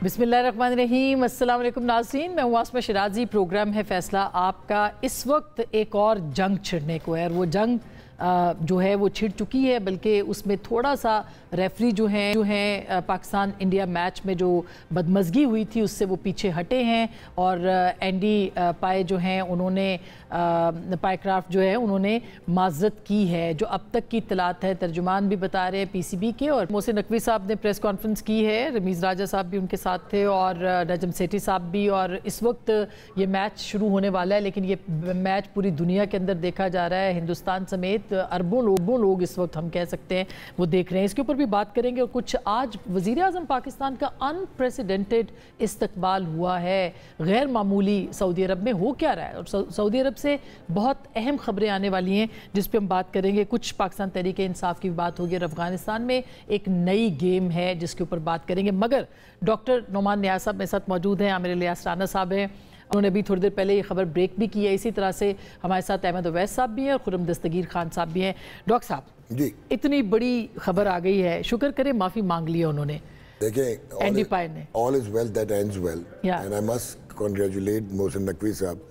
बिस्मिल्लाहिर्रहमानिर्रहीम। अस्सलाम वालेकुम नाज़रीन, मैं हूँ आसमा शिराजी। प्रोग्राम है फैसला आपका। इस वक्त एक और जंग छिड़ने को है और वो जंग जो है वो छिड़ चुकी है, बल्कि उसमें थोड़ा सा रेफरी जो हैं पाकिस्तान इंडिया मैच में जो बदमज़गी हुई थी उससे वो पीछे हटे हैं और एंडी पाए जो हैं उन्होंने पायक्राफ्ट जो है उन्होंने माज़रत की है। जो अब तक की इत्तलात है, तर्जुमान भी बता रहे हैं पीसीबी के, और मोहसिन नकवी साहब ने प्रेस कॉन्फ्रेंस की है, रमीज़ राजा साहब भी उनके साथ थे और नजम सेठी साहब भी। और इस वक्त ये मैच शुरू होने वाला है, लेकिन ये मैच पूरी दुनिया के अंदर देखा जा रहा है। हिंदुस्तान समेत अरबों लोग इस वक्त हम कह सकते हैं वो देख रहे हैं। इसके ऊपर भी बात करेंगे। और कुछ आज वज़ीर आज़म पाकिस्तान का अनप्रेसिडेंटेड इस्तकबाल हुआ है, गैर मामूली। सऊदी अरब में हो क्या रहा है, और सऊदी अरब से बहुत अहम खबरें आने वाली हैं जिस पे हम बात करेंगे। कुछ पाकिस्तान तहरीक इंसाफ की भी बात होगी और अफगानिस्तान में एक नई गेम है जिसके ऊपर बात करेंगे। मगर डॉक्टर नोमान नियाज़ साहब मेरे साथ मौजूद हैं, आमिर इलियास राना साहब हैं, उन्होंने भी थोड़ी देर पहले ये खबर ब्रेक भी की है। इसी तरह से हमारे साथ अहमद अवैस साहब भी हैं और खुर्रम दस्तगीर खान साहब भी हैं। डॉक्टर साहब जी, इतनी बड़ी खबर आ गई है, शुक्र करें माफ़ी मांग ली है उन्होंने, देखें एंडी पाए ने। All is well that ends well and I must congratulate Mohsin Naqvi sahab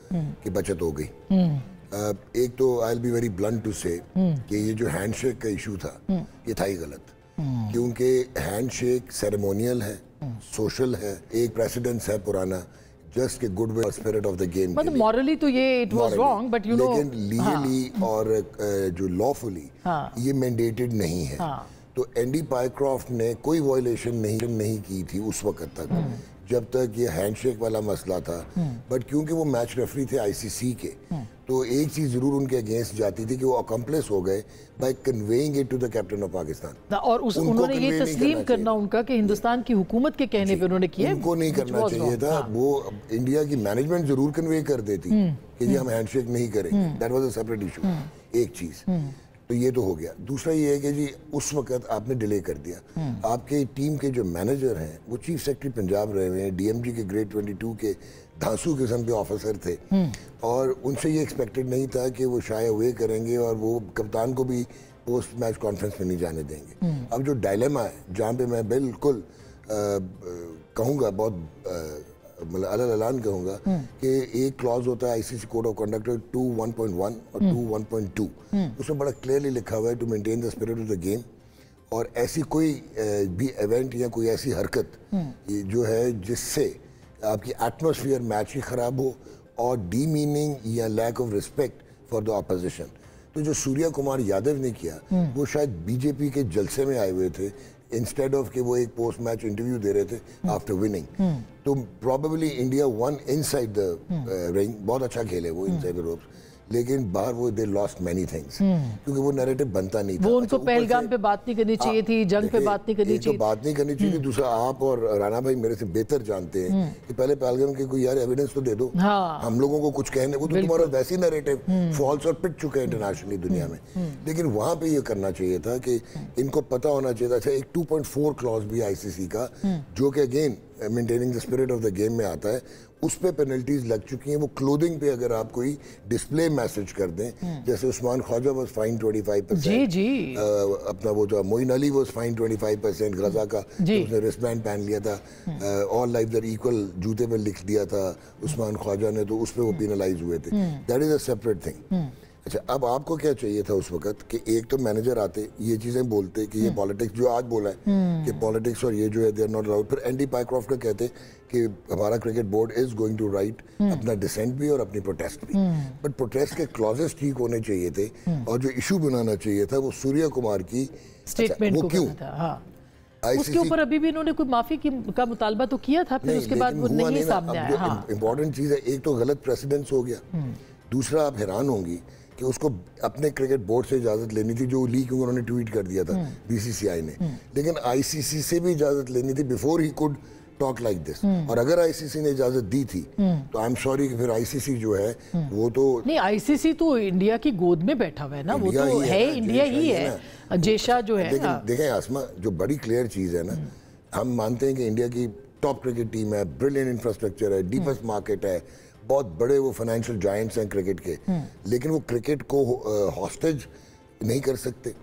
की बचत हो गई। एक तो I will be very blunt to say कि ये जो हैंडशेक का इशू था ये था ही गलत, क्योंकि हैंडशेक सेरेमोनियल है, सोशल है, एक प्रेसिडेंस है पुराना, जस्ट के good will spirit of the game. मतलब मॉरली तो ये it was wrong, but you know, लेकिन लीगली और जो लॉफुली ये मैंडेटेड नहीं है। तो एंडी पायक्रॉफ्ट ने कोई वायलेशन नहीं की थी उस वक्त तक जब तक ये हैंडशेक वाला मसला था। बट क्योंकि वो मैच रेफरी थे आईसीसी के, तो एक चीज जरूर उनके अगेंस्ट जाती थी कि वो अकम्प्लिस हो गए by conveying it to the captain of Pakistan. और उन्होंने ये तस्लीम करना उनका कि हिंदुस्तान की हुकूमत के कहने पे उन्होंने किया, उनको नहीं करना चाहिए था। वो इंडिया की मैनेजमेंट जरूर कन्वे कर देती कि जी हम हैंडशेक नहीं करेंगे, that was a separate issue. एक चीज तो ये तो हो गया। दूसरा ये है कि जी उस वक्त आपने डिले कर दिया। आपके टीम के जो मैनेजर हैं वो चीफ सेक्रेटरी पंजाब रहे हुए हैं, डीएमजी के ग्रेड 22 के धांसू किस्म के ऑफिसर थे, और उनसे ये एक्सपेक्टेड नहीं था कि वो शाय अवे करेंगे और वो कप्तान को भी पोस्ट मैच कॉन्फ्रेंस में नहीं जाने देंगे। अब जो डायलेमा है, जहाँ पे मैं बिल्कुल कहूँगा बहुत मतलब अलग कहूँगा कि एक क्लॉज होता है आईसीसी कोड ऑफ कंडक्ट 2.1 और 2.1.2, उसमें बड़ा क्लियरली लिखा हुआ है to maintain the spirit of the game. और ऐसी कोई भी इवेंट या कोई ऐसी हरकत जो है जिससे आपकी एटमॉस्फेयर मैच की ख़राब हो और डीमीनिंग या lack of respect for the opposition, तो जो सूर्या कुमार यादव ने किया वो शायद बीजेपी के जलसे में आए हुए थे, इंस्टेड ऑफ कि वो एक पोस्ट मैच इंटरव्यू दे रहे थे आफ्टर विनिंग। तो probably India one inside the ring, बहुत अच्छा खेले वो इनसाइड द रोप्स, लेकिन बाहर वो दे लॉस्ट मैनी थिंग्स क्योंकि वो नैरेटिव बनता नहीं था। वो उनको पहलगाम पे बात नहीं करनी चाहिए थी, जंग पे बात नहीं करनी चाहिए, बात नहीं करनी चाहिए। दूसरा, आप और राणा भाई मेरे से बेहतर जानते हैं कि पहले पहलगाम के कोई यार एविडेंस तो दे दो, हम लोगों को कुछ कहने। वो तो तुम्हारा वैसी नैरेटिव फॉल्स और पिट चुका है इंटरनेशनली दुनिया में। लेकिन वहां पे ये करना चाहिए था कि इनको पता होना चाहिए था। एक 2.4 क्लॉज भी आईसीसी का जो कि again maintaining the spirit of the game में आता है, उस पे पेनल्टीज लग चुकी हैं। वो क्लोथिंग पे अगर आप कोई डिस्प्ले मैसेज कर दें, जैसे उस्मान ख्वाजा वाज फाइन 25%, जी अपना वो जो मोइन अली वाज फाइन 25% गजा का, उसने रिस्टबैंड पहन लिया था, ऑल लाइव्स आर इक्वल जूते पे लिख दिया था उस्मान ख्वाजा ने, तो उस पे वो पेनलाइज हुए थे। That is a separate thing. अच्छा, अब आपको क्या चाहिए था उस वक्त कि एक तो मैनेजर आते ये चीजें बोलते कि ये पॉलिटिक्स जो आज बोला है कि पॉलिटिक्स और ये जो है दे आर नॉट अलाउड। फिर एंडी पायक्रॉफ्ट का कहते कि हमारा cricket board is going to write अपना डिसेंट भी और अपनी प्रोटेस्ट भी, बट प्रोटेस्ट के क्लॉजेस ठीक होने चाहिए थे और जो इशू बनाना चाहिए था वो सूर्या कुमार की स्टेटमेंट वो क्यों उसके ऊपर अभी भी इन्होंने कोई माफी का मुतालबा तो किया था, फिर उसके बाद वो नहीं सामने आया। इंपॉर्टेंट चीज है, एक तो गलत प्रेसिडेंस हो गया, दूसरा आप हैरान होंगी कि उसको अपने क्रिकेट बोर्ड से इजाजत लेनी थी, जो लीक उन्होंने ट्वीट कर दिया था बीसीसीआई ने, लेकिन आईसीसी से भी इजाजत लेनी थी before he could talk like this. और अगर आईसीसी ने इजाजत दी थी तो आई एम सॉरी कि फिर आईसीसी जो है वो तो नहीं, आईसीसी तो इंडिया की गोद में बैठा हुआ है ना, वो तो है इंडिया ही है, जेशा जो है। देखें आसमा, जो बड़ी क्लियर चीज है ना, हम मानते हैं कि इंडिया की टॉप क्रिकेट टीम है, ब्रिलियंट इंफ्रास्ट्रक्चर है, डीपेस्ट मार्केट है, बहुत बड़े वो फाइनेंशियल जायंट्स हैं क्रिकेट के, लेकिन वो क्रिकेट को हॉस्टेज नहीं कर सकते।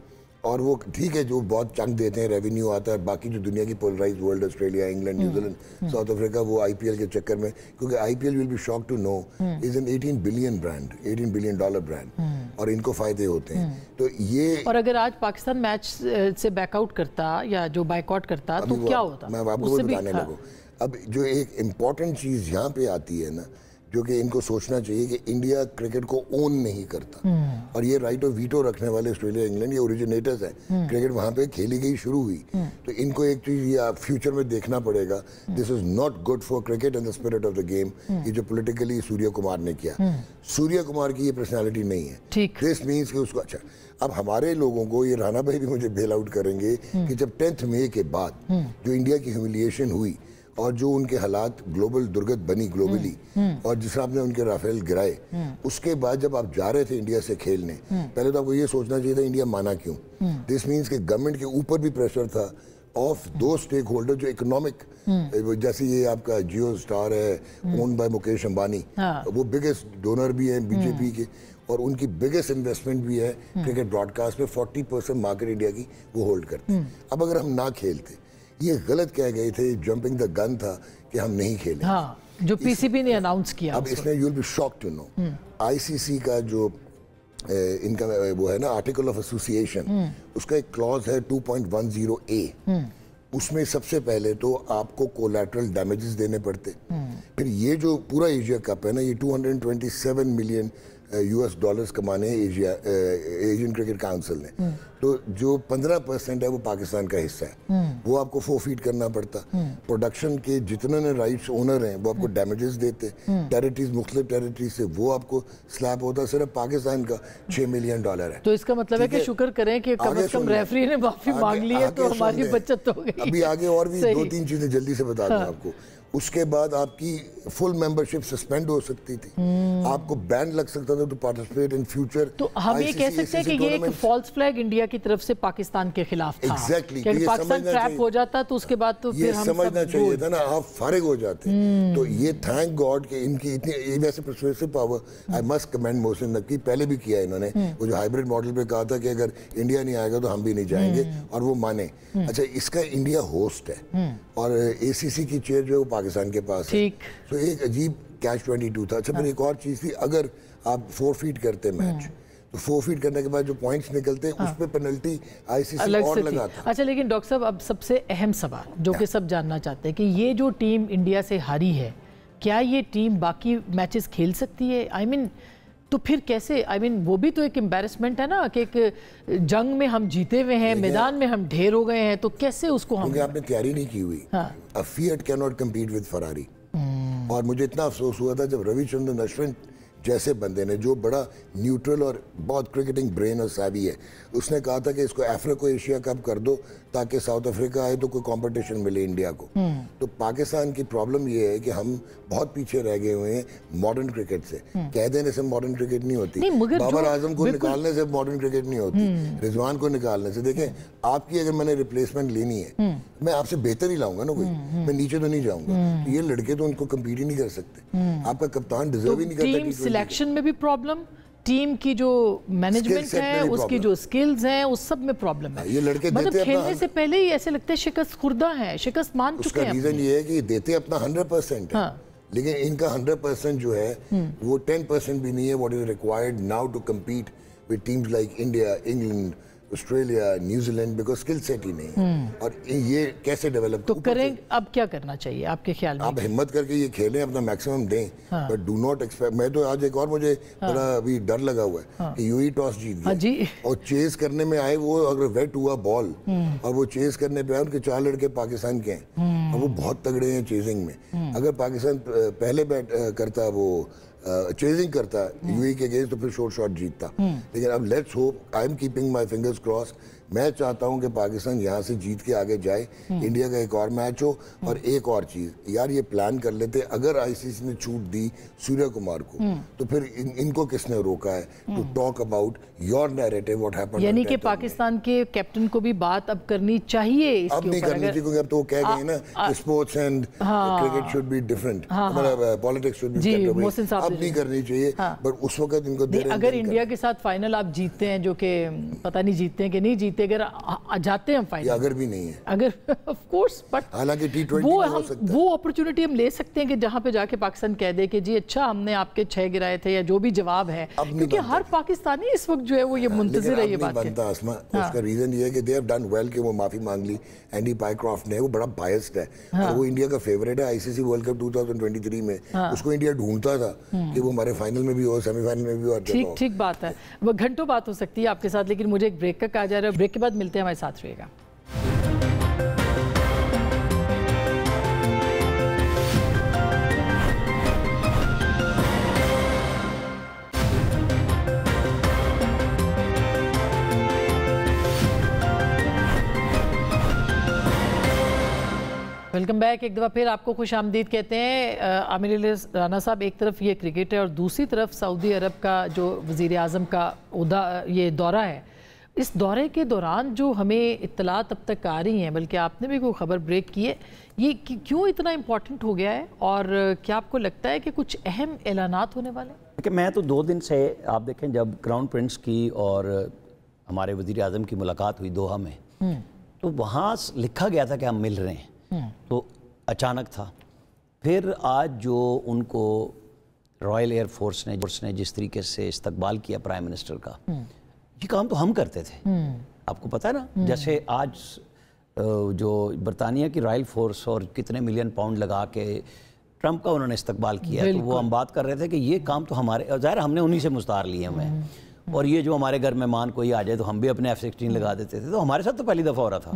اور وہ ٹھیک ہے جو بہت چنک دیتے ہیں ریونیو آتا ہے, باقی جو دنیا کی polarised world, Australia, England, New Zealand, South Africa, وہ آئی پی ایل کے چکر میں, کیونکہ I P L will be shock to know is an $18 billion brand, $18 billion brand, اور ان کو فائدے ہوتے ہیں. تو یہ, اور اگر آج پاکستان میچ سے بیک آؤٹ کرتا یا جو بائک آؤٹ کرتا تو کیا ہوتا؟ میں آپ کو بتانے لگوں. اب جو ایک امپورٹنٹ چیز یہاں پہ آتی ہے نا, جو کہ ان کو سوچنا چاہیے کہ انڈیا کرکٹ کو اون نہیں کرتا, اور یہ رائٹ آف ویٹو رکھنے والے آسٹریلیا, انگلینڈ, یہ اوریجنیٹرز ہیں. کرکٹ وہاں پہ کھیلی گئی, شروع ہوئی, تو ان کو ایک چیز یہ فیوچر میں دیکھنا پڑے گا, this is not good for cricket and the spirit of the game. یہ جو پولیٹیکلی سوریہ کمار نے کیا, سوریہ کمار کی یہ پرسنالٹی نہیں ہے. دس مینس کہ اس کو, اچھا اب ہمارے لوگوں کو, یہ رانا بھائی بھی مجھے بیل آؤٹ کریں گے کہ جب 10 مئی کے بعد جو انڈیا کی ہیوملیشن ہوئی, اور جو ان کے حالات گلوبل درگت بنی گلوبلی, اور جس طرح آپ نے ان کے رافیل گرائے, اس کے بعد جب آپ جا رہے تھے انڈیا سے کھیلنے, پہلے تو آپ کو یہ سوچنا چاہیے تھا انڈیا مانا کیوں. دس مینس کہ گورنمنٹ کے اوپر بھی پریشر تھا آف دو اسٹیک ہولڈر جو اکنامک, جیسے یہ آپ کا جیو اسٹار ہے, اون بائی مکیش امبانی, وہ بگیسٹ ڈونر بھی ہیں بی جے پی کے, اور ان کی بگیسٹ انویسٹمنٹ بھی ہے کرکٹ براڈ کاسٹ میں. 40% مارکیٹ انڈیا کی وہ ہولڈ کرتے ہیں. اب اگر ہم نہ کھیلتے, یہ غلط کہہ گئے تھے, جمپنگ دا گن تھا کہ ہم نہیں کھیلیں, جو پی سی بی نے اناؤنس کیا. اب اس میں you will be shock to know, I C C کا جو ان کا وہ ہے نا آرٹیکل آف ایسوسیشن, اس کا ایک کلوز ہے 2.10A. اس میں سب سے پہلے تو آپ کو کولیٹرل ڈیمیجز دینے پڑتے. پھر یہ جو پورا ایشیا کپ ہے نا, یہ $227 ملین کمانے ہیں ایشین کرکٹ کاؤنسل نے, تو جو 15% ہے وہ پاکستان کا حصہ ہے, وہ آپ کو فورفیٹ کرنا پڑتا. پروڈکشن کے جتنے نے رائٹس اونر ہیں وہ آپ کو ڈیمیجز دیتے, ٹیریٹریز, مختلف ٹیریٹریز سے وہ آپ کو سلیب ہوتا. صرف پاکستان کا $6 ملین ہے. تو اس کا مطلب ہے کہ شکر کریں کہ کم از کم ریفری نے معافی مانگ لی ہے, تو ہماری بچت ہو گئی. ابھی آگے اور بھی 2-3 چیزیں جلدی سے بتا دوں آپ کو. اس کے بعد آپ کی فل ممبرشپ سسپینڈ ہو سکتی تھی, آپ کو بین لگ سکتا تھا ٹو پارٹیسپیٹ ان فیوچر. تو ہم یہ کہہ سکتے ہیں کہ یہ ایک فالس فلیگ انڈیا کی طرف سے پاکستان کے خلاف تھا. ایگزیکٹلی, کہ اگر پاکستان ٹریپ ہو جاتا تو اس کے بعد تو پھر ہم سمجھنا چاہیے تھا نا, آپ فارغ ہو جاتے. تو یہ تھینک گاڈ کہ ان کی اتنی ویسے persuasive power, I must commend Mohsin Naqvi, پہلے بھی کیا انہوں نے, وہ جو ہائیبرڈ ماڈل پہ کہا تھا کہ اگر انڈیا نہیں آئے گا تو ہم بھی نہیں جائیں گے, اور وہ مانے. اچھا, اس کا انڈیا ہوسٹ ہے, اور اے سی سی کی چیئر جو ہے وہ پاکستان کے پاس ہے. تو ایک عجیب کیچ 22 تھا. اچھا, پھر ایک اور چیز تھی, اگر آپ 4 فیٹ کرتے میچ, تو 4 فیٹ کرنے کے بعد جو پوائنٹس نکلتے اس پہ پینلٹی آئی سی سی اور لگاتا. اچھا, لیکن ڈاکٹر صاحب اب سب سے اہم سوال جو کہ سب جاننا چاہتے ہیں کہ یہ جو ٹیم انڈیا سے ہاری ہے, کیا یہ ٹیم باقی میچز کھیل سکتی ہے؟ آئی مین تو پھر کیسے, آئی مین وہ بھی تو ایک امبیرسمنٹ ہے نا, کہ ایک جنگ میں ہم جیتے ہوئے ہیں, میدان میں ہم ڈھیر ہو گئے ہیں, تو کیسے اس کو ہم, کیونکہ آپ نے تیاری نہیں کی ہوئی. Fiat can not compete with Ferrari. اور مجھے اتنا افسوس ہوا تھا جب روی چندرن اشون جیسے بندے نے, جو بڑا نیوٹرل اور بہت کرکٹنگ برین اور سیوی ہے, اس نے کہا تھا کہ اس کو افریقہ ایشیا کپ کر دو تاکہ ساؤتھ افریقہ آئے تو کوئی کمپٹیشن ملے انڈیا کو. تو پاکستان کی پرابلم یہ ہے کہ ہم بہت پیچھے رہ گئے ہوئے ہیں ماڈرن کرکٹ سے. کہہ دینے سے ماڈرن کرکٹ نہیں ہوتی, بابر اعظم کو نکالنے سے ماڈرن کرکٹ نہیں ہوتی, رضوان کو نکالنے سے. دیکھیں, آپ کی اگر میں نے ریپلیسمنٹ لینی ہے, میں آپ سے بہتر ہی لاؤں گا نا, کوئی میں نیچے تو نہیں جاؤں گا. یہ لڑکے تو ان کو کمپیٹ ہی نہیں کر سکتے. آپ کا کپتان ڈیزرو ہی نہیں کرتا. ٹیم سلیکشن میں بھی پرابلم, ٹیم کی جو مینجمنٹ ہے, اس کی جو سکلز ہیں, اس سب میں پرابلم ہے. یہ لڑکے مطلب کھیلنے سے پہلے ہی ایسے لگتا ہے شکست خوردہ ہیں, شکست مان چکے ہیں. اس کا ریزن یہ ہے کہ یہ دیتے اپنا 100% ہے, لیکن ان کا 100% جو ہے وہ 10% بھی نہیں ہے what is required now to compete with teams like India, England, Australia, New Zealand, because skill set ہی نہیں. اور یہ کیسے ڈیولپ تو کریں, اب کیا کرنا چاہیے آپ کے خیال میں؟ آپ ہمت کر کے یہ کھیلیں, اپنا میکسیمم دیں, بٹ ڈو ناٹ ایکسپیکٹ. میں تو آج ایک اور مجھے بڑا ابھی ڈر لگا ہوا ہے کہ یو ہی ٹاس جیت گیا, اور چیز کرنے میں آئے, وہ اگر ویٹ ہوا بال اور وہ چیز کرنے پہ آئے, ان کے 4 لڑکے پاکستان کے ہیں, اور وہ بہت تگڑے ہیں چیزنگ میں. اگر پاکستان پہلے بیٹ کرتا, وہ چیزنگ کرتا یو ای کے اگینسٹ, تو پھر شارٹ جیتتا. لیکن اب let's hope, I am keeping my fingers cross. میں چاہتا ہوں کہ پاکستان یہاں سے جیت کے آگے جائے, انڈیا کا ایک اور میچ ہو. اور ایک اور چیز یار, یہ پلان کر لیتے, اگر آئی سی سی نے چھوٹ دی سوریہ کمار کو, تو پھر ان کو کس نے روکا ہے to talk about your narrative what happened. یعنی کہ پاکستان کے کیپٹن کو بھی بات اب کرنی چاہیے اس کے اوپر. اب نہیں کرنی چاہیے, کیونکہ اب تو وہ کہہ گئے نا sports and cricket should be different, politics should be different. اب نہیں کرنی چاہیے, پر اس وقت ان کو اگر انڈیا کے ساتھ فائنل آپ جیتتے ہیں, جو کہ پتہ نہیں جیتتے ہیں کہ نہیں جیتتے, سکتے اگر جاتے ہیں ہم فائنل, اگر بھی نہیں ہے, اگر آف کورس, بٹ حالانکہ T20 وہ اپرچونٹی ہم لے سکتے ہیں کہ جہاں پہ جا کے پاکستان کہہ دے کہ جی اچھا ہم نے آپ کے 6 گرائے تھے یا جو بھی جواب ہے, کیونکہ ہر پاکستانی اس وقت جو ہے وہ یہ منتظر ہے یہ بات ہے. بنتا اسما, اس کا ریزن یہ ہے کہ دے ہیو ڈن ویل کہ وہ معافی مانگ لی. اینڈی پائیکرافٹ نے, وہ بڑا بائسڈ ہے اور وہ انڈیا کا فیوریٹ ہے. ICC ورلڈ کپ 2023 میں اس کو انڈیا ڈھونڈتا تھا کہ وہ ہمارے فائنل میں بھی ہو, سیمی فائنل میں بھی ہو. ٹھیک بات ہے, وہ گھنٹوں بات ہو سکتی ہے آپ کے ساتھ, لیکن مجھے ایک بریک کا کہا جا رہا ہے. بریک کے بعد ملتے ہیں, ہمارے ساتھ رہیے گا. Welcome back. ایک دفعہ پھر آپ کو خوش آمدید کہتے ہیں. عامر علی رانا صاحب, ایک طرف یہ کرکٹ ہے اور دوسری طرف سعودی عرب کا جو وزیر اعظم کا یہ دورہ ہے. اس دورے کے دوران جو ہمیں اطلاعات اب تک آ رہی ہیں, بلکہ آپ نے بھی کوئی خبر بریک کی ہے, یہ کیوں اتنا امپورٹنٹ ہو گیا ہے اور کیا آپ کو لگتا ہے کہ کچھ اہم اعلانات ہونے والے ہیں؟ کہ میں تو 2 دن سے, آپ دیکھیں جب کراؤن پرنس کی اور ہمارے وزیر اعظم کی ملاقات ہوئی دوحہ میں, تو وہاں لکھا گیا تھا کہ ہم مل رہے ہیں, تو اچانک تھا. پھر آج جو ان کو رائل ایئر فورس نے جس طریقے سے استقبال کیا پرائم منسٹر کا, یہ کام تو ہم کرتے تھے, آپ کو پتہ ہے نا. جیسے آج جو برطانیہ کی رائل فورس اور کتنے ملین پاؤنڈ لگا کے ٹرمپ کا انہوں نے استقبال کیا, تو وہ ہم بات کر رہے تھے کہ یہ کام تو ہمارے, ظاہر ہم نے انہی سے مستعار لیے ہوئے ہیں. اور یہ جو ہمارے گھر مہمان کوئی آ جائے تو ہم بھی اپنے F-16 لگا دیتے تھے, تو ہمارے ساتھ تو پہلی دفعہ ہو رہا تھا.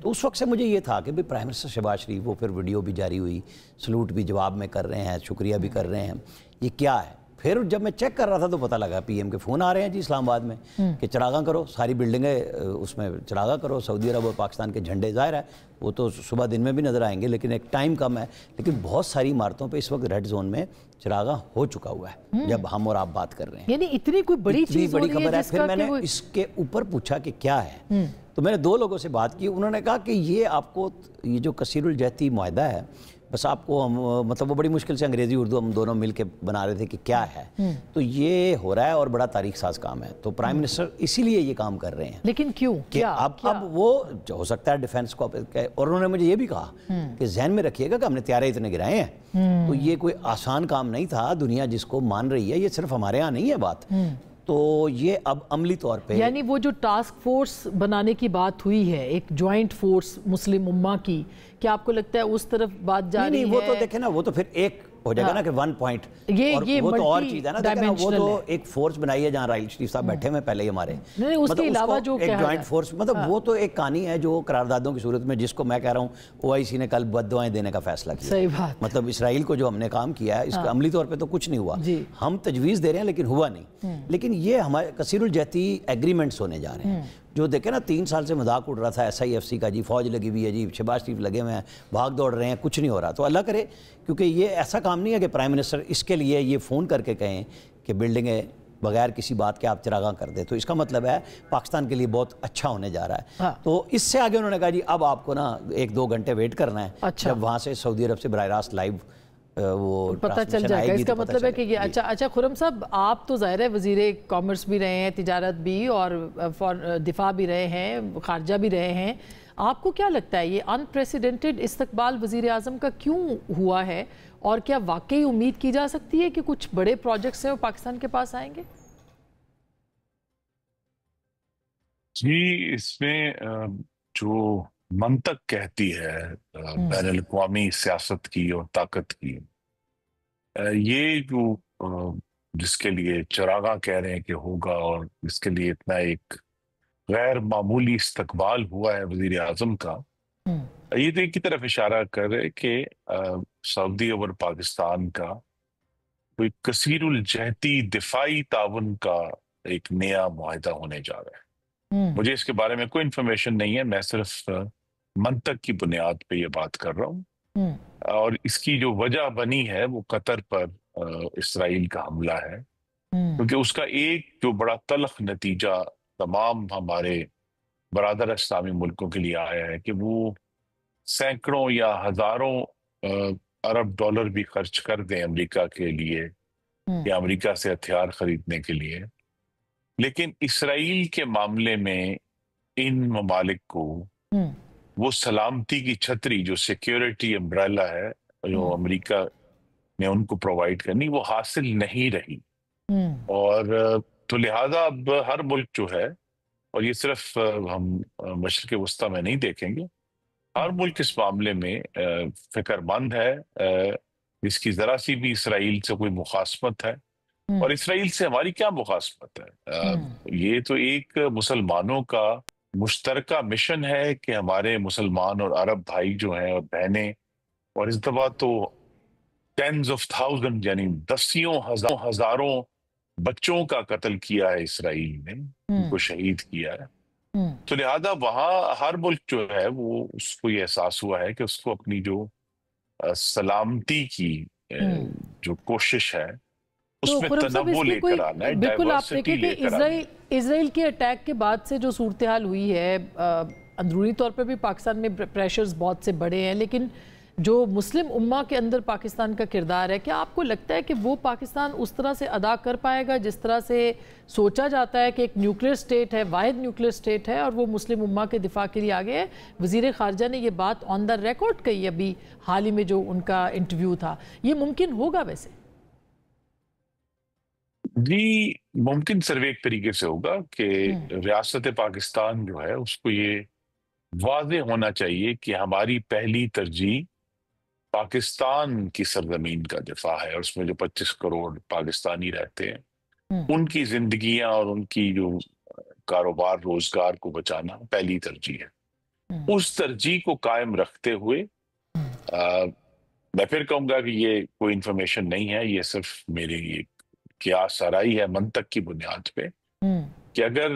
تو اس وقت سے مجھے یہ تھا کہ پرائم منسٹر شہباز شریف, وہ پھر ویڈیو بھی جاری ہوئی, سلوٹ بھی جواب میں کر رہے ہیں, شکریہ بھی کر رہے ہیں, یہ کیا ہے. پھر جب میں چیک کر رہا تھا تو پتہ لگا پی ایم کے فون آ رہے ہیں جی اسلام آباد میں کہ چراغاں کرو, ساری بلڈنگیں اس میں چراغاں کرو. سعودی عرب اور پاکستان کے جھنڈے, ظاہر ہے وہ تو صبح دن میں بھی نظر آئیں گے, لیکن ایک ٹائم کم ہے. لیکن بہت ساری عمارتوں پہ اس وقت ریڈ زون میں چراغاں ہو چکا ہوا ہے جب ہم اور آپ بات کر رہے ہیں. یعنی اتنی کوئی بڑی چیز ہو رہی ہے خبر ہے. پھر میں نے اس کے اوپر پوچھا کہ کیا ہے, تو میں نے 2 لوگوں سے بات کی. انہوں نے کہا کہ یہ آپ کو یہ جو کثیر الجہتی معاہدہ ہے, بس آپ کو ہم مطلب وہ بڑی مشکل سے انگریزی اردو ہم دونوں مل کے بنا رہے تھے کہ کیا ہے, تو یہ ہو رہا ہے اور بڑا تاریخ ساز کام ہے. تو پرائم منسٹر اسی لیے یہ کام کر رہے ہیں. لیکن کیوں, کہ اب وہ ہو سکتا ہے ڈیفینس کو, اور انہوں نے مجھے یہ بھی کہا کہ ذہن میں رکھیے گا کہ ہم نے طیارے اتنے گرائے ہیں, تو یہ کوئی آسان کام نہیں تھا. دنیا جس کو مان رہی ہے, یہ صرف ہمارے ہاں نہیں ہے بات, تو یہ اب عملی طور پہ, یعنی وہ جو ٹاسک فورس بنانے کی بات ہوئی ہے, ایک جوائنٹ فورس مسلم امہ کی, کیا آپ کو لگتا ہے اس طرف بات جا رہی ہے؟ نہیں, وہ تو دیکھیں نا, وہ تو پھر ایک ہو جائے گا نا کہ 1 پوائنٹ, وہ تو اور چیز ہے نا. دیکھیں نا, وہ تو ایک فورس بنائی ہے جہاں رائل شریف صاحب بیٹھے ہوئے پہلے ہی ہمارے, اس کے علاوہ جو ایک جوائنٹ فورس, مطلب وہ تو ایک کہانی ہے جو قراردادوں کی صورت میں, جس کو میں کہہ رہا ہوں OIC نے کل بد دعائیں دینے کا فیصلہ کیا. صحیح بات. مطلب اسرائیل کو جو ہم نے کام کیا ہے, اس کا عملی طور پہ تو کچھ نہیں ہوا, ہم تجویز دے رہے ہیں لیکن ہوا نہیں. لیکن یہ ہمارے کثیر الجہتی ایگریمنٹس ہونے جا رہے ہیں, جو دیکھیں نا 3 سال سے مذاق اڑ رہا تھا SIFC کا, جی فوج لگی ہوئی ہے, جی شہباز شریف لگے ہوئے ہیں, بھاگ دوڑ رہے ہیں, کچھ نہیں ہو رہا. تو اللہ کرے, کیونکہ یہ ایسا کام نہیں ہے کہ پرائم منسٹر اس کے لیے یہ فون کر کے کہیں کہ بلڈنگیں بغیر کسی بات کے آپ چراغاں کر دیں, تو اس کا مطلب ہے پاکستان کے لیے بہت اچھا ہونے جا رہا ہے. تو اس سے آگے انہوں نے کہا جی اب آپ کو نا 1-2 گھنٹے ویٹ کرنا ہے, جب وہاں سے سعودی عرب سے براہ راست لائیو وہ پتہ چل جائے گا. اس کا مطلب ہے کہ یہ اچھا خرم صاحب, آپ تو ظاہر ہے وزیر کامرس بھی رہے ہیں, تجارت بھی, اور دفاع بھی رہے ہیں, خارجہ بھی رہے ہیں. آپ کو کیا لگتا ہے یہ ان پریسیڈنٹڈ استقبال وزیر اعظم کا کیوں ہوا ہے, اور کیا واقعی امید کی جا سکتی ہے کہ کچھ بڑے پروجیکٹس ہیں وہ پاکستان کے پاس آئیں گے؟ جی, اس میں جو منطق کہتی ہے بین الاقوامی سیاست کی اور طاقت کی, یہ جو جس کے لیے چراغاں کہہ رہے ہیں کہ ہوگا, اور اس کے لیے اتنا ایک غیر معمولی استقبال ہوا ہے وزیر اعظم کا, یہ تو ایک کی طرف اشارہ کر رہے کہ سعودی اور پاکستان کا کوئی کثیر الجہتی دفاعی تعاون کا ایک نیا معاہدہ ہونے جا رہا ہے. مجھے اس کے بارے میں کوئی انفارمیشن نہیں ہے, میں صرف منطق کی بنیاد پہ یہ بات کر رہا ہوں. اور اس کی جو وجہ بنی ہے وہ قطر پر اسرائیل کا حملہ ہے, کیونکہ اس کا ایک جو بڑا تلخ نتیجہ تمام ہمارے برادر اسلامی ملکوں کے لیے آیا ہے کہ وہ سینکڑوں یا ہزاروں ارب ڈالر بھی خرچ کر دیں امریکہ کے لیے یا امریکہ سے ہتھیار خریدنے کے لیے, لیکن اسرائیل کے معاملے میں इन ममालिक को वो सलामती की छतरी, जो सिक्योरिटी अम्ब्रेला है, जो अमेरिका ने उनको प्रोवाइड करनी, वो हासिल नहीं रही। और तो लिहाजा अब हर मुल्क जो है, और ये सिर्फ हम मशरिक़ वस्ता में नहीं देखेंगे, हर मुल्क इस मामले में फिक्रमंद है। इसकी जरा सी भी इसराइल से कोई मुखासमत है, और इसराइल से हमारी क्या मुखासमत है? ये तो एक मुसलमानों का मुश्तरका मिशन है कि हमारे मुसलमान और अरब भाई जो हैं और बहनें, और इस दफा तो टेंस ऑफ थाउजेंड यानी दसियों हजारों बच्चों का कत्ल किया है इसराइल ने, उनको शहीद किया है। तो लिहाजा वहाँ हर मुल्क जो है वो उसको ये एहसास हुआ है कि उसको अपनी जो सलामती की जो कोशिश है उसमें तनव्वुर लेकर आना है, बिल्कुल आप डाइवर्सिटी देखें कि लेकर आना है। इजराइल के अटैक के बाद से जो सूरत हाल हुई है, अंदरूनी तौर पर भी पाकिस्तान में प्रेशर्स बहुत से बड़े हैं, लेकिन जो मुस्लिम उम्मा के अंदर पाकिस्तान का किरदार है, क्या आपको लगता है कि वो पाकिस्तान उस तरह से अदा कर पाएगा जिस तरह से सोचा जाता है कि एक न्यूक्लियर स्टेट है, वाहिद न्यूक्लियर स्टेट है, और वो मुस्लिम उम्मा के दिफा के लिए आगे है? वज़ीर ख़ारजा ने ये बात ऑन द रिकॉर्ड कही अभी हाल ही में जो उनका इंटरव्यू था। ये मुमकिन होगा वैसे? जी, मुमकिन सिर्फ एक तरीके से होगा कि रियासत पाकिस्तान जो है उसको ये वाज़े होना चाहिए कि हमारी पहली तरजीह पाकिस्तान की सरजमीन का दिफा है, और उसमें जो 25 करोड़ पाकिस्तानी रहते हैं उनकी जिंदगियां और उनकी जो कारोबार रोजगार को बचाना पहली तरजीह है। उस तरजीह को कायम रखते हुए मैं फिर कहूंगा कि ये कोई इंफॉर्मेशन नहीं है, ये सिर्फ मेरी ये कियास आराई है मंतक की बुनियाद पे, कि अगर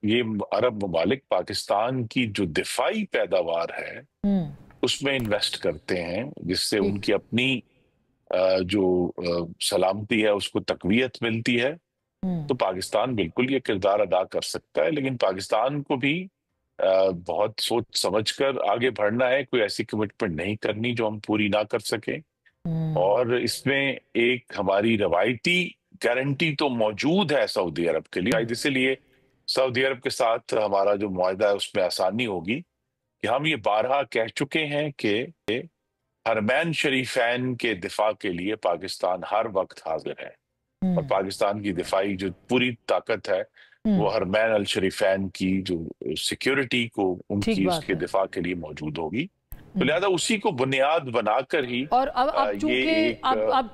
ये अरब ममालिक पाकिस्तान की जो दिफाई पैदावार है उसमें इन्वेस्ट करते हैं, जिससे उनकी अपनी जो सलामती है उसको तकवीयत मिलती है, तो पाकिस्तान बिल्कुल ये किरदार अदा कर सकता है। लेकिन पाकिस्तान को भी बहुत सोच समझकर आगे बढ़ना है, कोई ऐसी कमिटमेंट नहीं करनी जो हम पूरी ना कर सकें। और इसमें एक हमारी रवायती गारंटी तो मौजूद है सऊदी अरब के लिए, इसीलिए सऊदी अरब के साथ हमारा जो मुआहदा है उसमें आसानी होगी कि हम ये बारहा कह चुके हैं कि हरमैन शरीफैन के दिफा के लिए पाकिस्तान हर वक्त हाजिर है, और पाकिस्तान की दिफाई जो पूरी ताकत है वो हरमैन अल शरीफैन की जो सिक्योरिटी को उनकी उसके दिफा के लिए मौजूद होगी। तो लिहाजा उसी को बुनियाद बनाकर ही और अब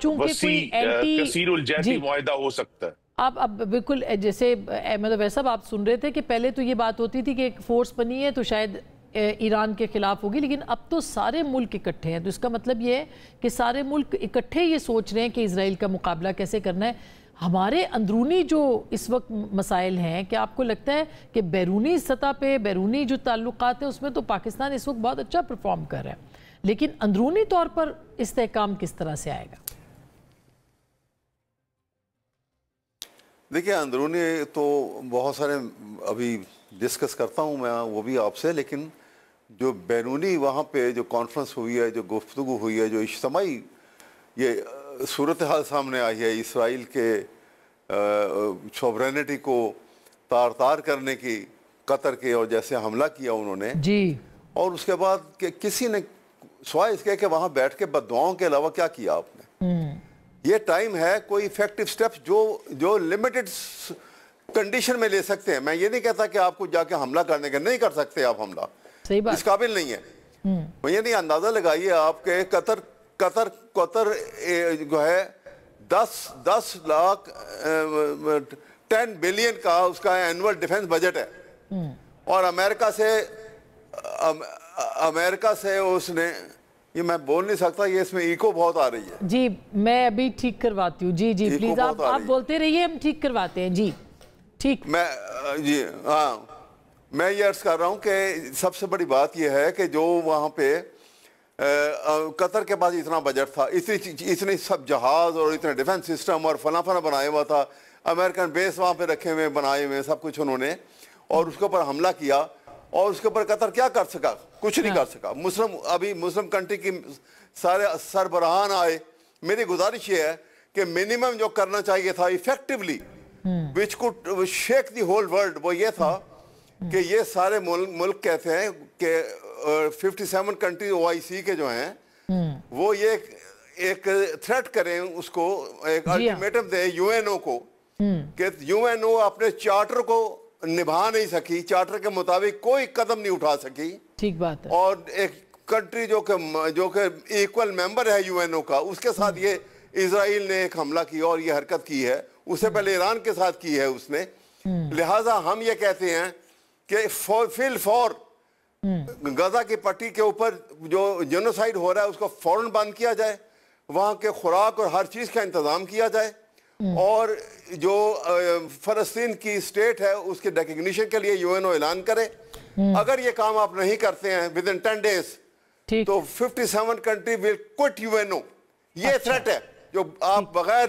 चूंकि वसी कसीरुल जैसी मुआहदा हो सकता है। अब बिल्कुल जैसे मतलब वैसा आप सुन रहे थे कि पहले तो ये बात होती थी कि एक फोर्स बनी है तो शायद ईरान के खिलाफ होगी, लेकिन अब तो सारे मुल्क इकट्ठे हैं, तो इसका मतलब ये है कि सारे मुल्क इकट्ठे ये सोच रहे हैं कि इजराइल का मुकाबला कैसे करना है। हमारे अंदरूनी जो इस वक्त मसाइल हैं, क्या आपको लगता है कि बैरूनी सतह पे बैरूनी जो ताल्लुकात हैं उसमें तो पाकिस्तान इस वक्त बहुत अच्छा परफॉर्म कर रहा है, लेकिन अंदरूनी तौर पर इस्तेहकाम किस तरह से आएगा? देखिए, अंदरूनी तो बहुत सारे अभी डिस्कस करता हूँ मैं वो भी आपसे, लेकिन जो बैरूनी वहाँ पे जो कॉन्फ्रेंस हुई है, जो गुफ्तगू हुई है, जो इज्तिमाई ये सूरत हाल सामने आई है इसराइल के सॉवरेनिटी को तार तार करने की, कतर के और जैसे हमला किया उन्होंने जी, और उसके बाद कि किसी ने सवाल इसके कि वहाँ बैठ के बददुआओं के अलावा क्या किया आपने। ये टाइम है कोई इफेक्टिव स्टेप्स जो लिमिटेड कंडीशन में ले सकते हैं। मैं ये नहीं कहता कि आपको जाके हमला करने का, नहीं कर सकते आप हमला, सही बात, इस काबिल नहीं है। मैं ये नहीं, अंदाजा लगाइए आपके कतर जो है 10 लाख 10 बिलियन का उसका एनुअल डिफेंस बजट है, और अमेरिका से उसने, ये मैं बोल नहीं सकता, ये इसमें इको बहुत आ रही है जी, मैं अभी ठीक करवाती हूँ जी प्लीज आप बोलते रहिए, हम ठीक करवाते हैं जी। ठीक, मैं ये अर्ज कर रहा हूँ कि सबसे बड़ी बात यह है कि जो वहाँ पे कतर के पास इतना बजट था, इतने सब जहाज और इतने डिफेंस सिस्टम और फला बनाया हुआ था, अमेरिकन बेस वहाँ पे रखे हुए बनाए हुए सब कुछ उन्होंने, और उसके ऊपर हमला किया, और उसके ऊपर कतर क्या कर सका? कुछ नहीं कर सका। मुस्लिम कंट्री की सारे सरबराहान आए। मेरी गुजारिश ये है कि मिनिमम जो करना चाहिए था effectively which could shake the whole world, वो ये था कि ये सारे मुल्क कहते हैं कि 57 कंट्री OIC के जो हैं वो ये एक थ्रेट करें उसको, एक अल्टीमेटम दे UNO को कि UNO अपने चार्टर को निभा नहीं सकी, चार्टर के मुताबिक कोई कदम नहीं उठा सकी। ठीक बात है। और एक कंट्री जो कि इक्वल मेंबर है UNO का, उसके साथ ये इजराइल ने एक हमला किया और ये हरकत की है, उससे पहले ईरान के साथ की है उसने। लिहाजा हम ये कहते हैं कि फॉर गजा की पट्टी के ऊपर जो जेनोसाइड हो रहा है उसको फौरन बंद किया जाए, वहाँ के खुराक और हर चीज़ का इंतज़ाम किया जाए, और जो फ़लस्तीन की स्टेट है उसके रिकग्निशन के लिए UNO ऐलान करे। अगर ये काम आप नहीं करते हैं विद इन 10 days तो 57 कंट्री विल क्विट UNO। ये थ्रेट है जो आप बगैर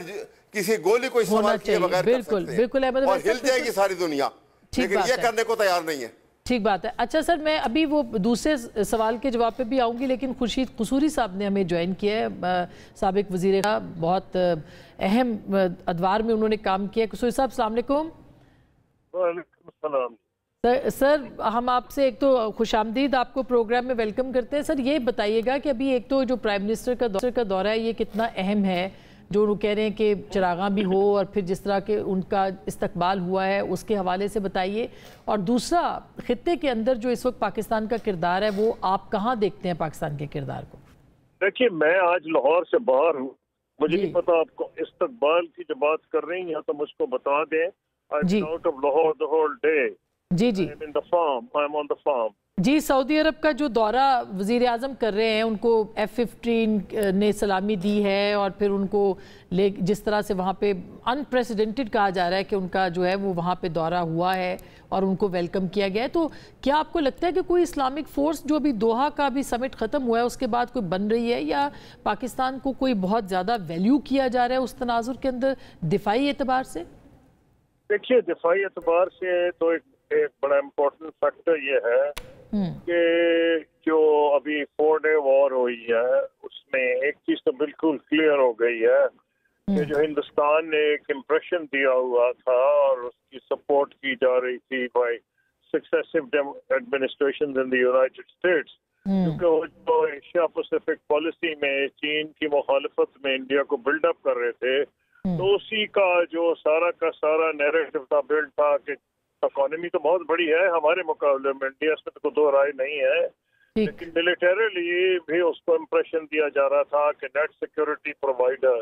किसी गोली को इस्तेमाल किए बगैर कर सकते हैं, और हिल जाएगी सारी दुनिया, लेकिन ये करने को तैयार नहीं है। ठीक बात है। अच्छा सर, मैं अभी वो दूसरे सवाल के जवाब पे भी आऊँगी, लेकिन खुर्शीद कसूरी साहब ने हमें ज्वाइन किया है, साबिक वज़ीर का, बहुत अहम अदवार में उन्होंने काम किया। कसूरी साहब अस्सलाम वालेकुम। सर हम आपसे एक तो खुशामदीद आपको प्रोग्राम में वेलकम करते हैं। सर ये बताइएगा कि अभी एक तो जो प्राइम मिनिस्टर का दौरा है ये कितना अहम है, जो वो कह रहे हैं कि चिरागां भी हो और फिर जिस तरह के उनका इस्तकबाल हुआ है उसके हवाले से बताइए। और दूसरा, खित्ते के अंदर जो इस वक्त पाकिस्तान का किरदार है वो आप कहाँ देखते हैं पाकिस्तान के किरदार को? देखिए, मैं आज लाहौर से बाहर हूँ, मुझे नहीं पता आपको इस्तकबाल की जो बात कर रही हैं तो मुझको बता दें। I am out of Lahore the whole day. जी जी, I am in the farm, I am on the farm. जी, सऊदी अरब का जो दौरा वज़ीर आज़म कर रहे हैं, उनको F-15 ने सलामी दी है और फिर उनको जिस तरह से वहाँ पे अनप्रेसिडेंटेड कहा जा रहा है कि उनका जो है वो वहाँ पे दौरा हुआ है और उनको वेलकम किया गया है, तो क्या आपको लगता है कि कोई इस्लामिक फ़ोर्स जो अभी दोहा का भी समिट ख़त्म हुआ है उसके बाद कोई बन रही है, या पाकिस्तान को कोई बहुत ज़्यादा वैल्यू किया जा रहा है उस तनाजुर के अंदर दिफाई एतबार से? देखिए, दिफाई एतबार से तो एक बड़ा इम्पोर्टेंट फैक्टर ये है कि जो अभी 4 day वॉर हुई है उसमें एक चीज तो बिल्कुल क्लियर हो गई है कि जो हिंदुस्तान ने एक इम्प्रेशन दिया हुआ था और उसकी सपोर्ट की जा रही थी by successive administrations in the United States, क्योंकि वो जो एशिया पैसिफिक पॉलिसी में चीन की मुखालफत में इंडिया को बिल्डअप कर रहे थे, तो उसी का जो सारा का सारा नैरेटिव था, बिल्ड था कि इकोनॉमी तो बहुत बड़ी है हमारे मुकाबले में, इंडिया में तो दो राय नहीं है, लेकिन मिलिटरीली भी उसको इम्प्रेशन दिया जा रहा था कि नेट सिक्योरिटी प्रोवाइडर,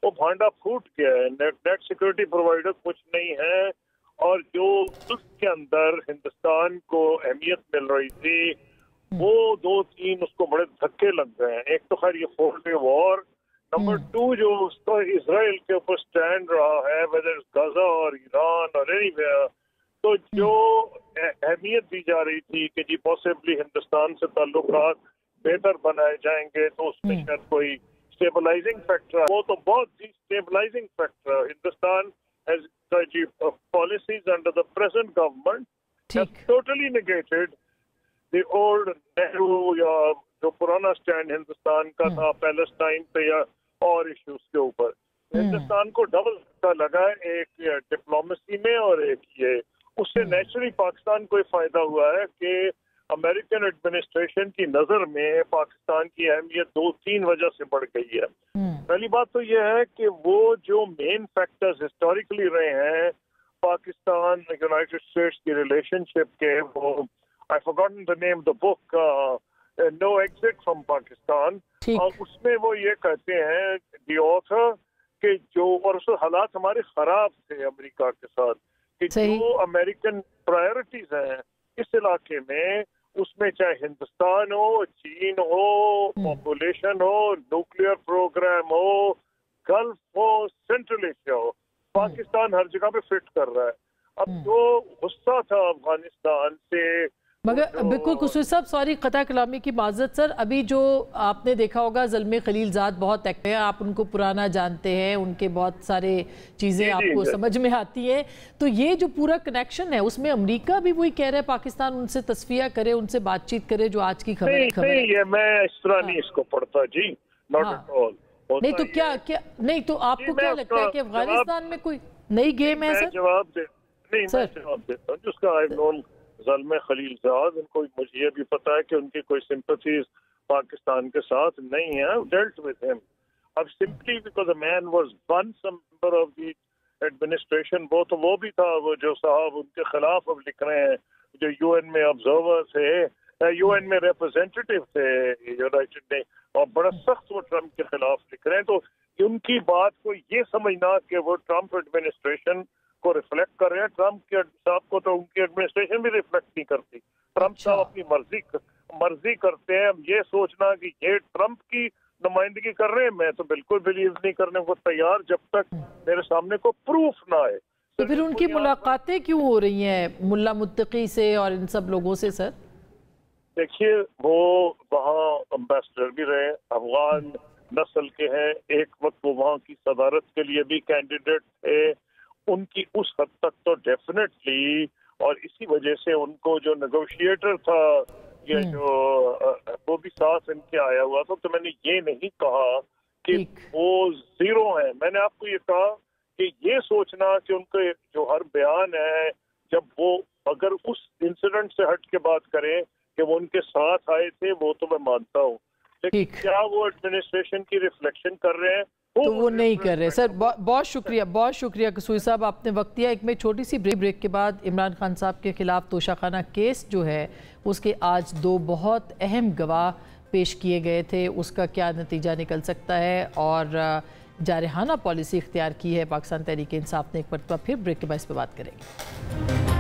वो भांडा फूट गया है। नेट सिक्योरिटी प्रोवाइडर कुछ नहीं है, और जो उसके अंदर हिंदुस्तान को अहमियत मिल रही थी वो 2-3 उसको बड़े धक्के लग गए हैं। एक तो खैर ये 4 day वॉर, नंबर 2 जो उसका इसराइल के ऊपर स्टैंड रहा है, वेदर गजा और ईरान और एनीवेयर, तो जो अहमियत दी जा रही थी कि जी पॉसिबली हिंदुस्तान से ताल्लुकात बेहतर बनाए जाएंगे तो उसमें शायद कोई स्टेबलाइजिंग फैक्टर, वो तो बहुत ही stabilising factor. Hindustan has policies under the present government has totally negated the old Nehru या जो पुराना स्टैंड हिंदुस्तान का था पैलेस्टाइन पे या और इश्यूज के ऊपर। हिंदुस्तान को डबल धक्का लगा, एक डिप्लोमेसी में और एक ये, उससे नेचुरली पाकिस्तान को फायदा हुआ है कि अमेरिकन एडमिनिस्ट्रेशन की नजर में पाकिस्तान की अहमियत 2-3 वजह से बढ़ गई है। पहली बात तो यह है कि वो जो मेन फैक्टर्स हिस्टोरिकली रहे हैं पाकिस्तान यूनाइटेड स्टेट्स की रिलेशनशिप के, वो I forgotten the name the book no exit from Pakistan, और उसमें वो ये कहते हैं द ऑथर कि जो, और उस हालात हमारे खराब थे अमेरिका के साथ, कि जो अमेरिकन प्रायोरिटीज हैं इस इलाके में, उसमें चाहे हिंदुस्तान हो, चीन हो, पॉपुलेशन हो, न्यूक्लियर प्रोग्राम हो, गल्फ हो, सेंट्रल एशिया हो, पाकिस्तान हर जगह पे फिट कर रहा है। अब जो गुस्सा था अफगानिस्तान से, मगर बिल्कुल कसूर साहब, सॉरी कता कलामी की माजरत सर, अभी जो आपने देखा होगा ज़ल्मे खलीलजाद बहुत एक्टिव हैं, आप उनको पुराना जानते हैं, उनके बहुत सारे चीज़ें आपको समझ में आती हैं, तो ये जो पूरा कनेक्शन है उसमें अमेरिका भी वही कह रहा है पाकिस्तान उनसे तस्फिया करे, उनसे बातचीत करे, जो आज की खबर नहीं, ये मैं इस तरह नहीं इसको पढ़ता जी, नॉट एट ऑल। नहीं तो क्या नहीं तो आपको क्या लगता है कि अफगानिस्तान में कोई नई गेम है सर? जवाब दे नहीं, मैं जवाब देता हूँ जिसका आई नोन ज़ल्म खलीलजाद, उनको मुझे ये भी पता है कि उनकी कोई सिंपथीज पाकिस्तान के साथ नहीं है, डेल्ट विद हिम। अब simply because a man was once a member of the administration, वो भी था, वो जो साहब उनके खिलाफ अब लिख रहे हैं, जो यूएन में ऑब्जर्वर थे, यूएन में रिप्रेजेंटेटिव थे यूनाइटेड ने, और बड़ा सख्त वो ट्रम्प के खिलाफ लिख रहे हैं। तो उनकी बात को ये समझना कि वो ट्रम्प एडमिनिस्ट्रेशन को रिफ्लेक्ट कर रहे हैं, ट्रम्प के साहब को तो उनकी एडमिनिस्ट्रेशन भी रिफ्लेक्ट नहीं करती। ट्रम्प साहब अपनी मर्जी करते हैं। अब ये सोचना कि ये ट्रम्प की नुमाइंदगी कर रहे हैं, मैं तो बिल्कुल बिलीव नहीं करने को तैयार जब तक मेरे सामने को प्रूफ ना आए। तो फिर उनकी मुलाकातें क्यों हो रही हैं मुल्ला मुत्तकी से और इन सब लोगों से सर? देखिए, वो वहाँ अम्बेसडर भी रहे, अफगान नस्ल के हैं, एक वक्त वो वहाँ की सदारत के लिए भी कैंडिडेट थे। उनकी उस हद तक तो डेफिनेटली, और इसी वजह से उनको जो नेगोशिएटर था ये जो वो भी साथ इनके आया हुआ था। तो मैंने ये नहीं कहा कि वो जीरो है, मैंने आपको ये कहा कि ये सोचना कि उनके जो हर बयान है, जब वो अगर उस इंसिडेंट से हट के बात करें कि वो उनके साथ आए थे, वो तो मैं मानता हूँ, लेकिन क्या वो एडमिनिस्ट्रेशन की रिफ्लेक्शन कर रहे हैं? तो वो नहीं कर रहे। सर बहुत शुक्रिया कसूरी साहब, आपने वक्त दिया। एक में छोटी सी ब्रेक के बाद इमरान खान साहब के खिलाफ तोशाखाना केस जो है उसके आज 2 बहुत अहम गवाह पेश किए गए थे, उसका क्या नतीजा निकल सकता है, और जारहाना पॉलिसी इख्तियार की है पाकिस्तान तहरीक इंसाफ ने। एक मरतबा फिर ब्रेक के बाद इस पर बात करेंगे।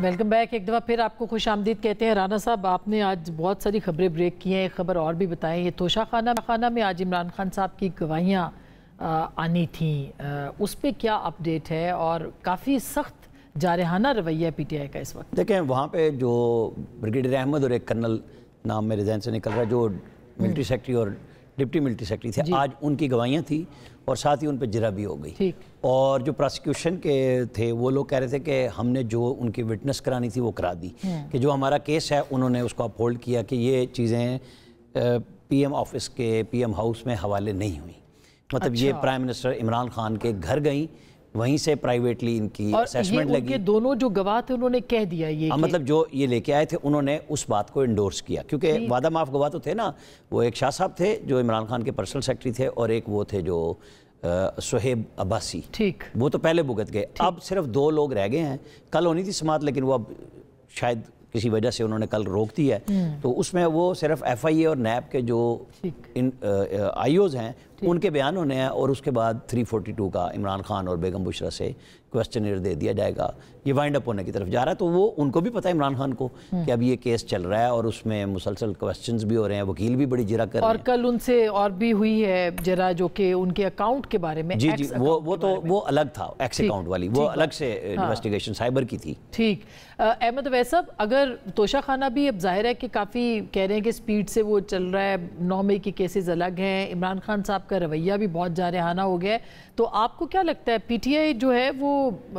Welcome back. एक दफ़ा फिर आपको खुश आमदीद कहते हैं। राना साहब, आपने आज बहुत सारी खबरें ब्रेक की हैं, एक खबर और भी बताएं। ये तोशाखाना में आज इमरान खान साहब की गवाहियाँ आनी थी, उस पर क्या अपडेट है? और काफ़ी सख्त जारहाना रवैया PTI का इस वक्त। देखें, वहाँ पे जो ब्रिगेडियर अहमद और एक कर्नल नाम मेरे जहन से निकल रहा है, जो मिलिट्री सेक्रेटरी और डिप्टी मिलिट्री सेक्रेटरी थे, आज उनकी गवाहियाँ थी और साथ ही उन पर जिरा भी हो गई। और जो प्रोसिक्यूशन के थे वो लोग कह रहे थे कि हमने जो उनकी विटनेस करानी थी वो करा दी, कि जो हमारा केस है उन्होंने उसको अपहोल्ड किया कि ये चीज़ें PM ऑफिस के PM हाउस में हवाले नहीं हुई। मतलब ये प्राइम मिनिस्टर इमरान खान के घर गई, वहीं से प्राइवेटली इनकी असेसमेंट लगी। दोनों जो गवाह थे उन्होंने कह दिया ये मतलब जो ये लेके आए थे उन्होंने उस बात को इंडोर्स किया, क्योंकि वादा माफ गवाह तो थे ना, वो एक शाह साहब थे जो इमरान खान के पर्सनल सेक्रेटरी थे, और एक वो थे जो सुहेब अब्बासी, ठीक, वो तो पहले भुगत गए। अब सिर्फ 2 लोग रह गए हैं। कल होनी थी समाअत, लेकिन वो अब शायद किसी वजह से उन्होंने कल रोक दी है। तो उसमें वो सिर्फ FIA और NAB के जो IOs हैं उनके बयान होने हैं, और उसके बाद 342 का इमरान खान और बेगम बुशरा से क्वेश्चनर दे दिया जाएगा। ये वाइंड अप होने की तरफ जा रहा है। तो वो उनको भी पता है इमरान खान को कि अब ये केस चल रहा है और उसमें मुसलसल क्वेश्चंस भी हो रहे हैं, वकील भी बड़ी जिरा कर रहे हैं। और कल उनसे और भी हुई है जरा, जो कि उनके अकाउंट के बारे में। जी वो अलग था, एक्स अकाउंट वाली, वो अलग से इन्वेस्टिगेशन साइबर की थी। ठीक। अहमद अवैस साहब, अगर तोशाखाना भी अब जाहिर है कि काफ़ी कह रहे हैं कि स्पीड से वो चल रहा है, 9 मई की केसेस अलग हैं, इमरान खान साहब का रवैया भी बहुत जारहाना हो गया है, तो आपको क्या लगता है PTI जो है वो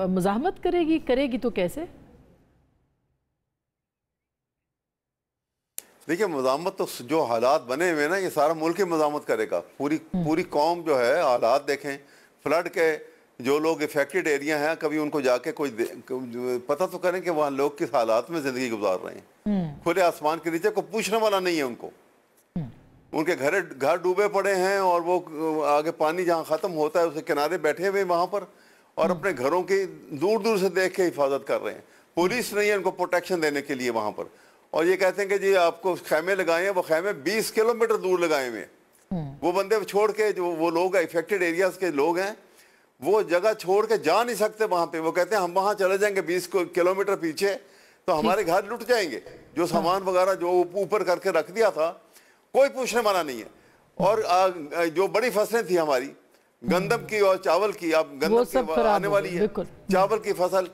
मुज़ाहमत करेगी तो कैसे? देखिए, मुज़ाहमत तो जो हालात बने हुए ना, ये सारा मुल्क ही मुज़ाहमत करेगा। पूरी कौम जो है, हालात देखें, फ्लड के जो लोग इफेक्टेड एरिया हैं, कभी उनको जाके कोई पता तो करें कि वहाँ लोग किस हालात में ज़िंदगी गुजार रहे हैं। खुले आसमान के नीचे कोई पूछने वाला नहीं है उनको। उनके घर डूबे पड़े हैं और वो आगे पानी जहाँ ख़त्म होता है उसके किनारे बैठे हुए वहाँ पर, और अपने घरों की दूर दूर से देख के हिफाजत कर रहे हैं। पुलिस नहीं है उनको प्रोटेक्शन देने के लिए वहाँ पर, और ये कहते हैं कि जी आपको खैमे लगाए हैं। वो खैमे 20 किलोमीटर दूर लगाए हुए हैं। वो बंदे छोड़ के, जो वो लोग इफेक्टेड एरियाज के लोग हैं, वो जगह छोड़ के जा नहीं सकते वहाँ पे। वो कहते हैं हम वहाँ चले जाएंगे 20 किलोमीटर पीछे तो हमारे घर लुट जाएंगे। जो सामान वगैरह जो ऊपर करके रख दिया था, कोई पूछने वाला नहीं है। और जो बड़ी फसलें थी हमारी, गंदम की और चावल की, अब गंदम की आने वाली है, चावल की फसल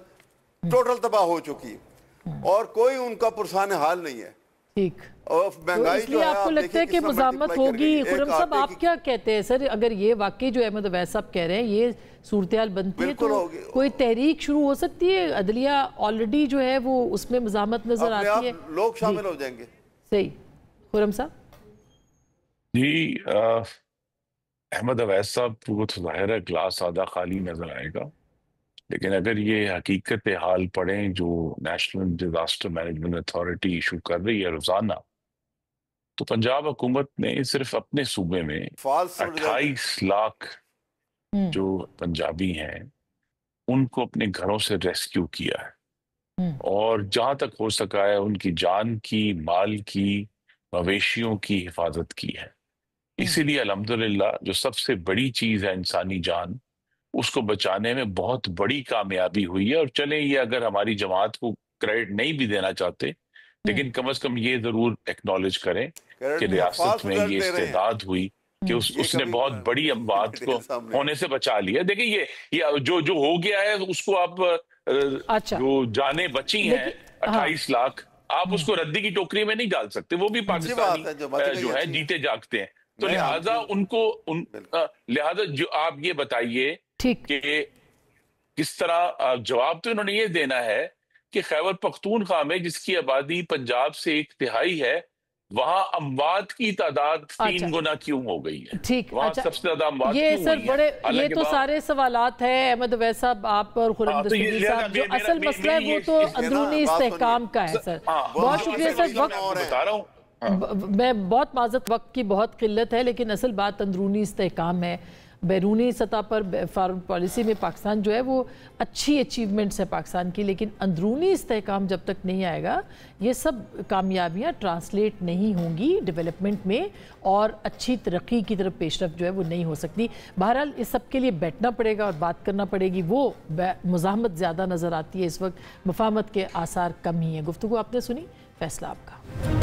टोटल तबाह हो चुकी है, और कोई उनका पुरसान हाल नहीं है। ठीक। और तो महंगाई इसलिए आपको लगता है कि मुज़ाहमत होगी? खुर्रम साहब आप क्या कहते हैं सर, अगर ये वाकई जो अहमद अवैस साहब कह रहे हैं ये सूरत-ए-हाल बनती है तो कोई तहरीक शुरू हो सकती है? अदलिया ऑलरेडी जो है वो उसमें मुज़ाहमत नजर आती है, लोग शामिल हो जाएंगे। सही। खुर्रम साहब जी, अहमद अवैस साहब को तो ज़ाहिर है ग्लास आधा खाली नजर आएगा, लेकिन अगर ये हकीकत हाल पढ़ें जो national disaster management authority issue कर रही है रोजाना, तो पंजाब हुकूमत ने सिर्फ अपने सूबे में 28 लाख जो पंजाबी हैं उनको अपने घरों से रेस्क्यू किया है, और जहां तक हो सका है उनकी जान की, माल की, मवेशियों की हिफाजत की है। इसीलिए अल्हम्दुलिल्लाह जो सबसे बड़ी चीज है इंसानी जान, उसको बचाने में बहुत बड़ी कामयाबी हुई है। और चलें ये अगर हमारी जमात को क्रेडिट नहीं भी देना चाहते, लेकिन कम से कम ये जरूर एक्नॉलेज करें कि रियासत में ये इस्तेदाद हुई कि उसने बहुत बड़ी बात को होने से बचा लिया। देखिए ये जो हो गया है उसको आप अच्छा। जो जाने बची हैं 28 लाख, आप उसको रद्दी की टोकरी में नहीं डाल सकते। वो भी पाकिस्तानी जो है जीते जागते हैं, तो लिहाजा लिहाजा जो आप ये बताइए कि किस तरह जवाब तो इन्होंने ये देना है कि खैबर पख्तूनख्वा में जिसकी आबादी पंजाब से 1/3 है, वहां अमवात की तादाद 3 गुना क्यों हो गई है? ठीक, वहां अच्छा, सबसे ज्यादा अमवात ये क्यों सर हुई बड़े है? ये तो सारे सवालात है अहमद अवैस साहब, आप और खुर्रम दस्तगीर साहब। जो असल मसला है वो तो अंदरूनी इस्तेहकाम का है सर। बहुत शुक्रिया सर, वक्त बता रहा हूँ, मैं बहुत माजरत, वक्त की बहुत किल्लत है, लेकिन असल बात अंदरूनी इस्तेहकाम है। बैरूनी सतह पर फॉरेन पॉलिसी में पाकिस्तान जो है वो अच्छी अचीवमेंट्स है पाकिस्तान की, लेकिन अंदरूनी इस्तेहकाम जब तक नहीं आएगा ये सब कामयाबियाँ ट्रांसलेट नहीं होंगी डेवलपमेंट में, और अच्छी तरक्की की तरफ पेशरफ जो है वो नहीं हो सकती। बहरहाल इस सब के लिए बैठना पड़ेगा और बात करना पड़ेगी। वो मुज़ाहमत ज़्यादा नज़र आती है इस वक्त, मुफाहमत के आसार कम ही हैं। गुफ्तगू आपने सुनी, फैसला आपका।